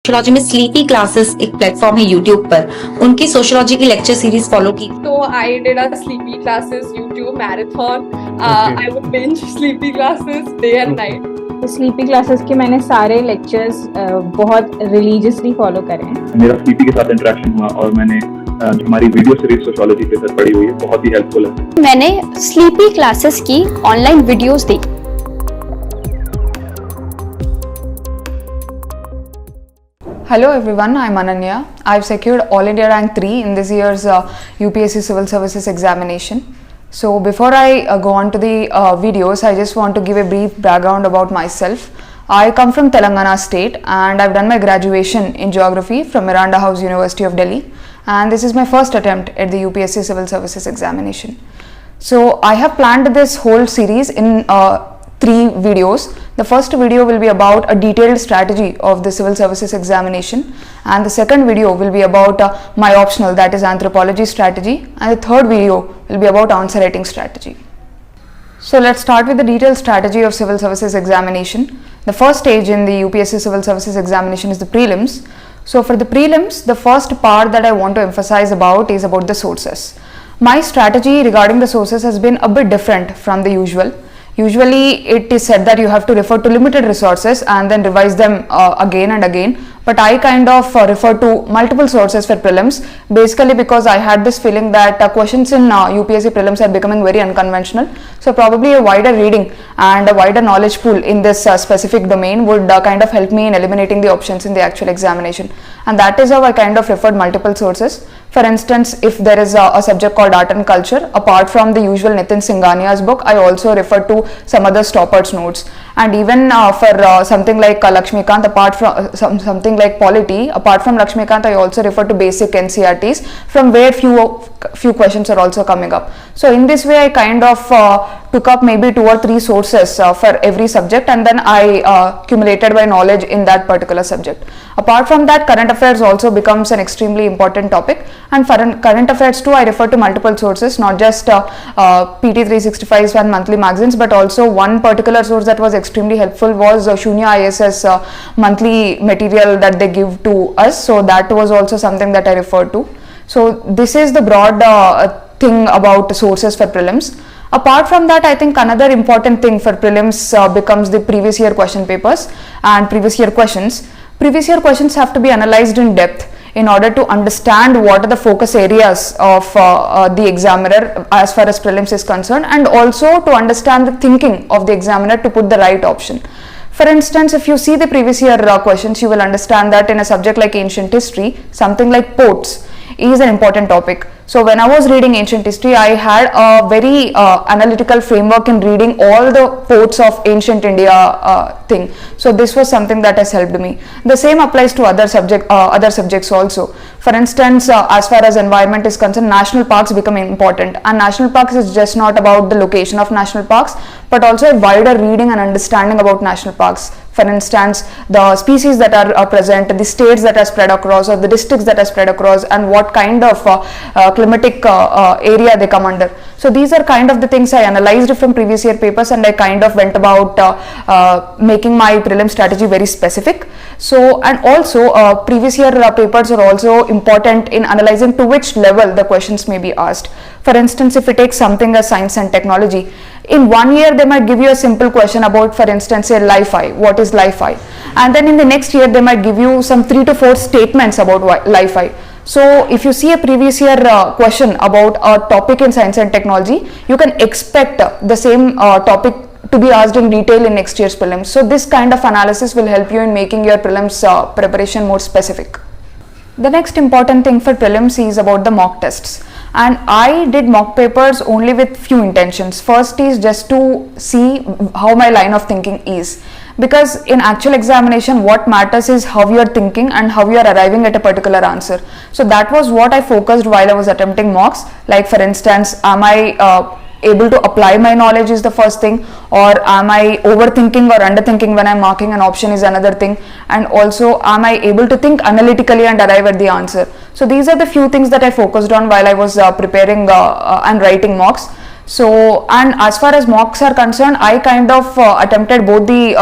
Sociology में sleepy classes एक platform है यूट्यूब पर, उनकी सोशियोलॉजी की लेक्चर सीरीज फॉलो की। So I did a sleepy classes YouTube marathon. I would binge sleepy classes day and night. Sleepy classes के मैंने सारे लेक्चर्स बहुत रिलीजियसली फॉलो करे हैं। मेरा स्लीपी के साथ इंटरेक्शन हुआ और मैंने हमारी वीडियो सीरीज सोशियोलॉजी पे सर पढ़ी हुई है, बहुत ही हेल्पफुल है। मैंने स्लीपी क्लासेस की ऑनलाइन वीडियोस देखी। Hello everyone, I'm Ananya. I've secured All India Rank 3 in this year's UPSC Civil Services examination. So before I go on to the videos, I just want to give a brief background about myself. I come from Telangana state and I've done my graduation in geography from Miranda House University of Delhi, and this is my first attempt at the UPSC Civil Services examination. So I have planned this whole series in 3 videos. The first video will be about a detailed strategy of the civil services examination, and the second video will be about my optional, that is anthropology strategy, and the third video will be about answer writing strategy. So let's start with the detailed strategy of civil services examination. The first stage in the UPSC civil services examination is the prelims. So for the prelims, the first part that I want to emphasize about is about the sources. My strategy regarding the sources has been a bit different from the usual. Usually it is said that you have to refer to limited resources and then revise them again and again, but I kind of refer to multiple sources for prelims, basically because I had this feeling that questions in UPSC prelims are becoming very unconventional, so probably a wider reading and a wider knowledge pool in this specific domain would kind of help me in eliminating the options in the actual examination, and that is how I kind of referred multiple sources. For instance, if there is a subject called art and culture, apart from the usual Nitin Singhania's book, I also refer to some other stoppers notes, and even for something like Lakshmikant, apart from something like polity, apart from Lakshmikant, I also refer to basic NCRTs from where few questions are also coming up. So in this way I kind of took up maybe 2 or 3 sources for every subject, and then I accumulated my knowledge in that particular subject. Apart from that, current affairs also becomes an extremely important topic, and for current affairs too I refer to multiple sources, not just PT 365's and monthly magazines, but also one particular source that was extremely helpful was Shunya ISS monthly material that they give to us, so that was also something that I referred to. So this is the broad thing about sources for prelims. Apart from that, I think another important thing for prelims becomes the previous year question papers and previous year questions. Previous year questions have to be analyzed in depth in order to understand what are the focus areas of the examiner as far as prelims is concerned, and also to understand the thinking of the examiner to put the right option. For instance, if you see the previous year questions, you will understand that in a subject like ancient history, something like ports is an important topic. So when I was reading ancient history, I had a very analytical framework in reading all the ports of ancient India thing. So this was something that has helped me. The same applies to other subjects also. For instance, as far as environment is concerned, national parks become important, and national parks is just not about the location of national parks, but also a wider reading and understanding about national parks. For instance, the species that are present, the states that are spread across, or the districts that are spread across, and what kind of climatic area they come under. So these are kind of the things I analyzed from previous year papers, and I kind of went about making my prelim strategy very specific. So, and also previous year papers are also important in analyzing to which level the questions may be asked. For instance, if we take something as science and technology, in 1 year they might give you a simple question about, for instance, say Li-Fi, what is Li-Fi, and then in the next year they might give you some 3 to 4 statements about Li-Fi. So if you see a previous year question about a topic in science and technology, you can expect the same topic to be asked in detail in next year's prelims. So this kind of analysis will help you in making your prelims preparation more specific. The next important thing for prelims is about the mock tests, and I did mock papers only with few intentions. First is just to see how my line of thinking is, because in actual examination what matters is how you are thinking and how you are arriving at a particular answer. So that was what I focused while I was attempting mocks. Like for instance, am I able to apply my knowledge is the first thing, or am I overthinking or underthinking when I'm marking an option is another thing, and also am I able to think analytically and arrive at the answer. So these are the few things that I focused on while I was preparing and writing mocks. So, and as far as mocks are concerned, I kind of attempted both the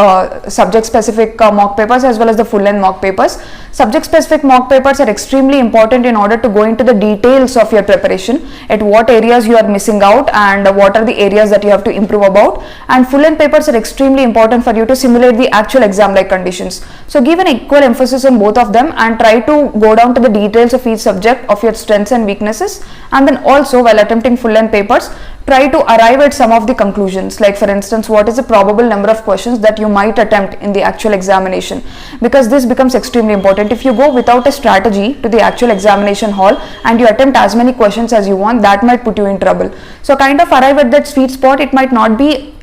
subject specific mock papers as well as the full length mock papers. Subject specific mock papers are extremely important in order to go into the details of your preparation, at what areas you are missing out and what are the areas that you have to improve about. And full length papers are extremely important for you to simulate the actual exam like conditions. So give an equal emphasis on both of them and try to go down to the details of each subject, of your strengths and weaknesses. And then also, while attempting full length papers, try to arrive at some of the conclusions, like for instance, what is the probable number of questions that you might attempt in the actual examination, because this becomes extremely important. If you go without a strategy to the actual examination hall and you attempt as many questions as you want, that might put you in trouble. So kind of arrive at that sweet spot. It might not be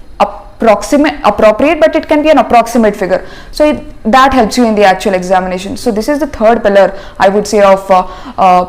appropriate, but it can be an approximate figure, so that helps you in the actual examination. So this is the third pillar, I would say, of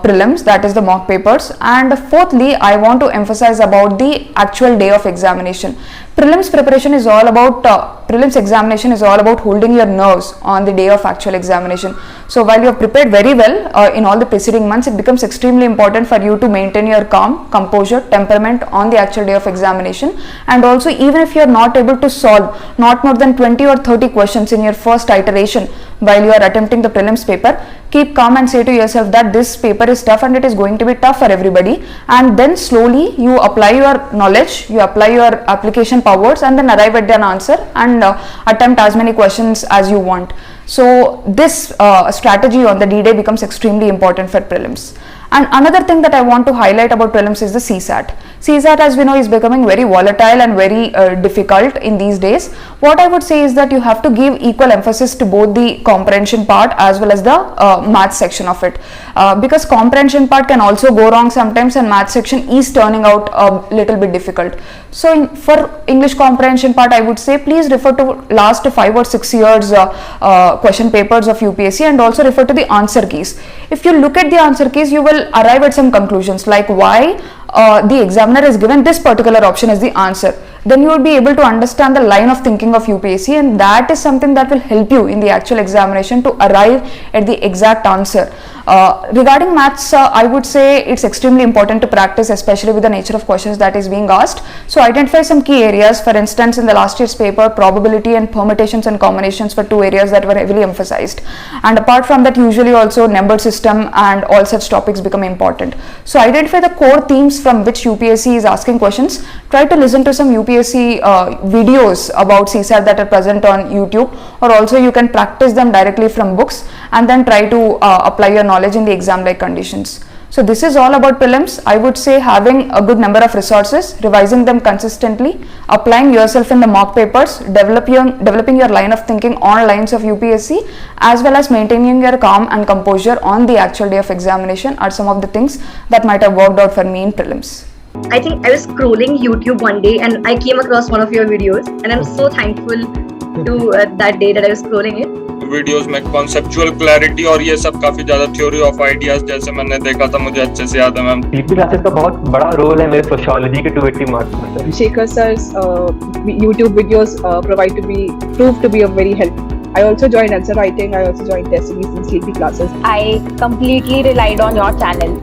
prelims, that is the mock papers. And fourthly, I want to emphasize about the actual day of examination. Prelims preparation is all about prelims examination is all about holding your nerves on the day of actual examination. So while you have prepared very well in all the preceding months, it becomes extremely important for you to maintain your calm, composure, temperament on the actual day of examination. And also, even if you are not able to solve not more than 20 or 30 questions in your first iteration while you are attempting the prelims paper, keep calm and say to yourself that this paper is tough and it is going to be tough for everybody, and then slowly you apply your knowledge, you apply your application powers, and then arrive at an answer and attempt as many questions as you want. So this strategy on the D-Day becomes extremely important for prelims. And another thing that I want to highlight about prelims is the CSAT. CSAT, as we know, is becoming very volatile and very difficult in these days. What I would say is that you have to give equal emphasis to both the comprehension part as well as the math section of it, because comprehension part can also go wrong sometimes and math section is turning out a little bit difficult. So for English comprehension part, I would say please refer to last 5 or 6 years question papers of UPSC and also refer to the answer keys. If you look at the answer keys, you will arrive at some conclusions like why the examiner has given this particular option as the answer. Then you will be able to understand the line of thinking of UPSC, and that is something that will help you in the actual examination to arrive at the exact answer. Regarding maths, I would say it's extremely important to practice, especially with the nature of questions that is being asked. So identify some key areas. For instance, in the last year's paper, probability and permutations and combinations were two areas that were heavily emphasized. And apart from that, usually also number system and all such topics become important. So identify the core themes from which UPSC is asking questions. Try to listen to some UPSC videos about CSAT that are present on YouTube, or also you can practice them directly from books and then try to apply your knowledge in the exam like conditions. So this is all about prelims. I would say having a good number of resources, revising them consistently, applying yourself in the mock papers, developing your line of thinking on lines of UPSC, as well as maintaining your calm and composure on the actual day of examination are some of the things that might have worked out for me in prelims. I think I was scrolling YouTube one day and I came across one of your videos, and I'm so thankful to that day that I was scrolling it. Videos में conceptual clarity और ये सब काफी ज्यादा theory of ideas जैसे मैंने देखा था, मुझे अच्छे से याद है मैम। सीपी क्लासेस का बहुत बड़ा रोल है मेरे सोशियोलॉजी के 280 मार्क्स में। Shekhar sir's YouTube videos proved to be a very helpful. I also joined answer writing. I also joined test series and sleepy classes. I completely relied on your channel.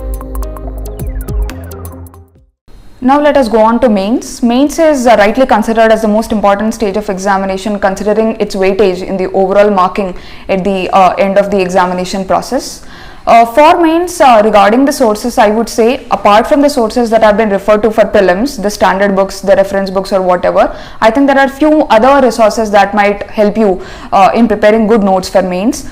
Now let us go on to mains. Mains is rightly considered as the most important stage of examination, considering its weightage in the overall marking at the end of the examination process. For mains, regarding the sources, I would say apart from the sources that have been referred to for prelims, the standard books, the reference books or whatever, I think there are few other resources that might help you in preparing good notes for mains.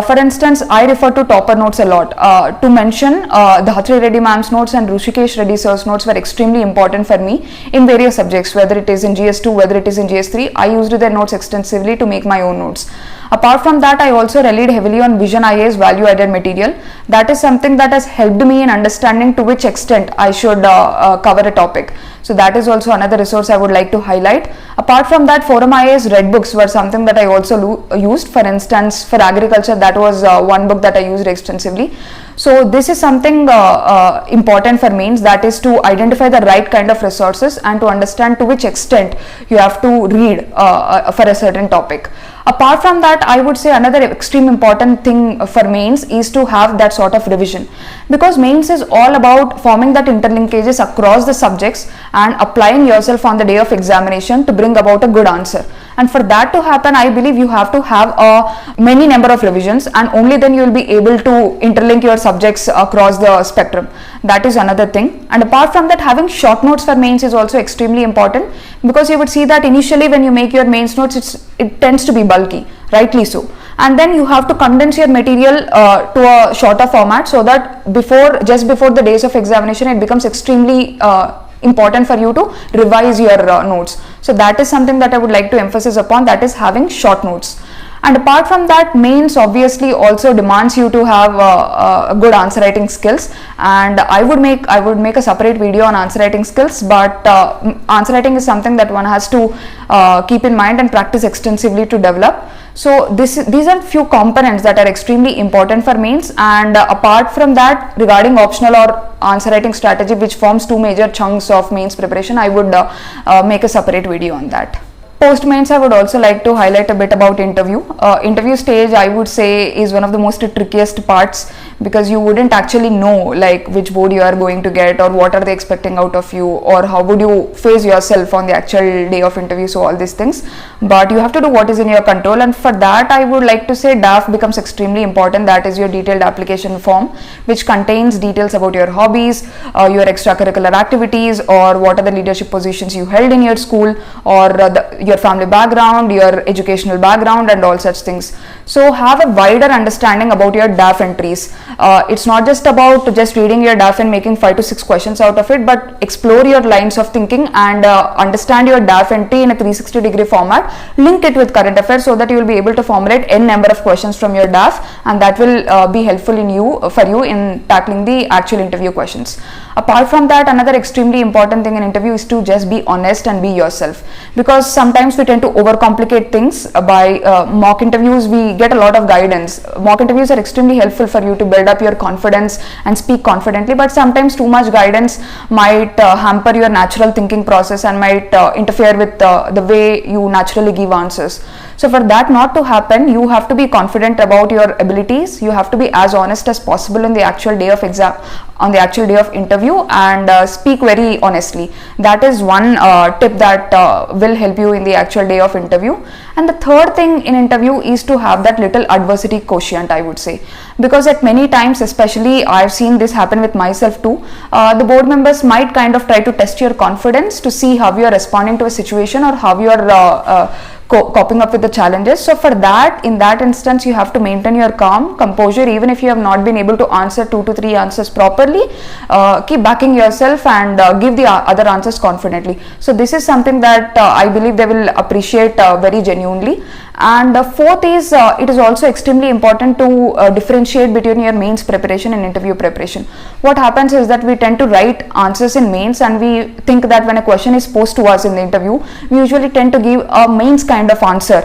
For instance, I refer to topper notes a lot. To mention, the Reddy ma'am's notes and Rushikesh Reddy sir's notes were extremely important for me in various subjects, whether it is in GS2, whether it is in GS3. I used their notes extensively to make my own notes. Apart from that, I also relied heavily on Vision IA's value added material. That is something that has helped me in understanding to which extent I should cover a topic. So that is also another resource I would like to highlight. Apart from that, Forum IA's Red books were something that I also used. For instance, for agriculture, that was one book that I used extensively. So this is something important for mains, that is to identify the right kind of resources and to understand to which extent you have to read for a certain topic. Apart from that, I would say another extreme important thing for mains is to have that sort of revision, because mains is all about forming that interlinkages across the subjects and applying yourself on the day of examination to bring about a good answer. And for that to happen, I believe you have to have a many number of revisions, and only then you will be able to interlink your subjects across the spectrum. That is another thing. And apart from that, having short notes for mains is also extremely important, because you would see that initially when you make your mains notes, it tends to be bulky, rightly so, and then you have to condense your material to a shorter format, so that just before the days of examination it becomes extremely important for you to revise your notes. So that is something that I would like to emphasize upon, that is having short notes. And apart from that, mains obviously also demands you to have good answer writing skills, and I would make a separate video on answer writing skills, but answer writing is something that one has to keep in mind and practice extensively to develop. So these are few components that are extremely important for mains. And apart from that, regarding optional or answer writing strategy, which forms two major chunks of mains preparation, I would make a separate video on that. Post mains, I would also like to highlight a bit about interview. Interview stage, I would say, is one of the most trickiest parts, because you wouldn't actually know like which board you are going to get, or what are they expecting out of you, or how would you face yourself on the actual day of interview. So all these things, but you have to do what is in your control, and for that I would like to say DAF becomes extremely important. That is your detailed application form, which contains details about your hobbies, your extracurricular activities, or what are the leadership positions you held in your school, or your family background, your educational background, and all such things. So have a wider understanding about your DAF entries. It's not just about just reading your DAF and making 5 to 6 questions out of it, but explore your lines of thinking and understand your DAF entry in a 360-degree format. Link it with current affairs, so that you will be able to formulate n number of questions from your DAF, and that will be helpful for you in tackling the actual interview questions. Apart from that, another extremely important thing in interview is to just be honest and be yourself, because sometimes we tend to overcomplicate things. By mock interviews, we get a lot of guidance. Mock interviews are extremely helpful for you to build up your confidence and speak confidently, but sometimes too much guidance might hamper your natural thinking process and might interfere with the way you naturally give answers. So for that not to happen, you have to be confident about your abilities. You have to be as honest as possible on the actual day of interview, and speak very honestly. That is one tip that will help you in the actual day of interview. And the third thing in interview is to have that little adversity quotient, I would say, because at many times, especially I've seen this happen with myself too, the board members might kind of try to test your confidence to see how you are responding to a situation, or how you are coping up with the challenges. So for that, in that instance, you have to maintain your calm composure, even if you have not been able to answer 2 to 3 answers properly. Keep backing yourself and give the other answers confidently. So this is something that I believe they will appreciate very genuinely. And fourth is, it is also extremely important to differentiate between your mains preparation and interview preparation. What happens is that we tend to write answers in mains, and we think that when a question is posed to us in the interview, we usually tend to give a mains kind of answer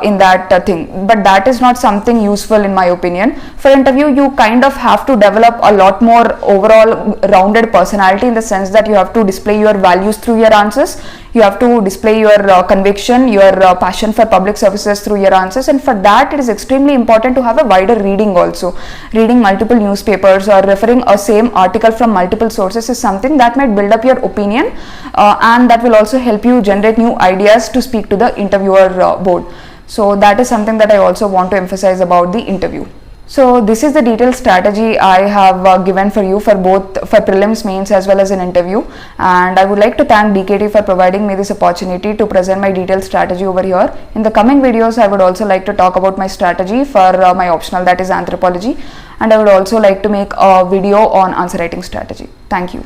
in that thing, but that is not something useful in my opinion. For interview, you kind of have to develop a lot more overall rounded personality, in the sense that you have to display your values through your answers. You have to display your conviction, your passion for public services through your answers, and for that it is extremely important to have a wider reading also. Reading multiple newspapers or referring a same article from multiple sources is something that might build up your opinion, and that will also help you generate new ideas to speak to the interviewer board. So that is something that I also want to emphasize about the interview. So this is the detailed strategy I have given for you for prelims, mains as well as an interview, and I would like to thank DKT for providing me this opportunity to present my detailed strategy over here. In the coming videos, I would also like to talk about my strategy for my optional, that is anthropology, and I would also like to make a video on answer writing strategy. Thank you.